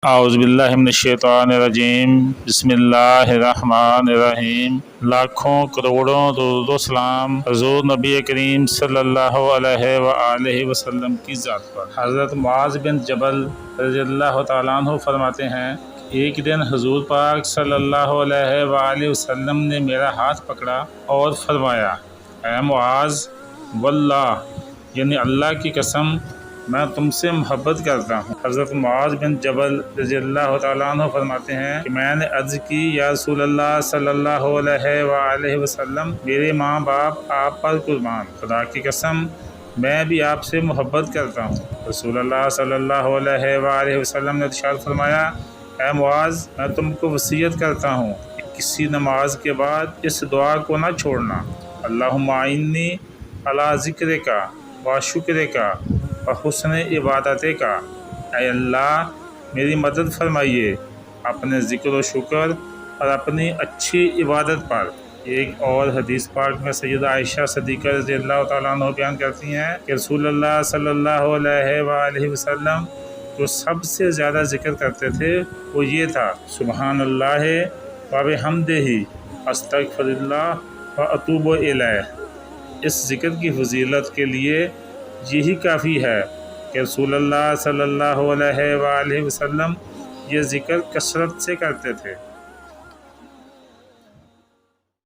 اعوذ باللہ من الشیطان الرجیم بسم اللہ الرحمن الرحیم۔ لاکھوں کروڑوں درود و سلام حضور نبی کریم صلی اللہ علیہ وآلہ وسلم کی ذات پر۔ حضرت معاذ بن جبل رضی اللہ تعالیٰ عنہ فرماتے ہیں، ایک دن حضور پاک صلی اللہ علیہ وآلہ وسلم نے میرا ہاتھ پکڑا اور فرمایا، اے معاذ، واللہ یعنی اللہ کی قسم، میں تم سے محبت کرتا ہوں۔ حضرت معاذ بن جبل رضی اللہ تعالیٰ عنہ فرماتے ہیں کہ میں نے عرض کی، یا رسول اللہ صلی اللہ علیہ وآلہ وسلم، میرے ماں باپ آپ پر قربان، خدا کی قسم میں بھی آپ سے محبت کرتا ہوں۔ رسول اللہ صلی اللہ علیہ وآلہ وسلم نے ارشاد فرمایا، اے معاذ، میں تم کو وصیت کرتا ہوں کہ کسی نماز کے بعد اس دعا کو نہ چھوڑنا، اللہم اعنی علی ذکرک و شکرک و حسن عبادتک، اے اللہ میری مدد فرمائیے اپنے ذکر و شکر اور اپنی اچھی عبادت پر۔ ایک اور حدیث پاک میں سیدہ عائشہ صدیقہ رضی اللہ تعالیٰ عنہ بیان کرتی ہیں کہ رسول اللہ صلی اللہ علیہ وآلہ وسلم جو سب سے زیادہ ذکر کرتے تھے وہ یہ تھا، سبحان اللہ و بحمدہ استغفر اللہ و اتوب الیہ۔ اس ذکر کی فضیلت کے لیے یہی کافی ہے کہ رسول اللہ صلی اللہ علیہ وآلہ وسلم یہ ذکر کثرت سے کرتے تھے۔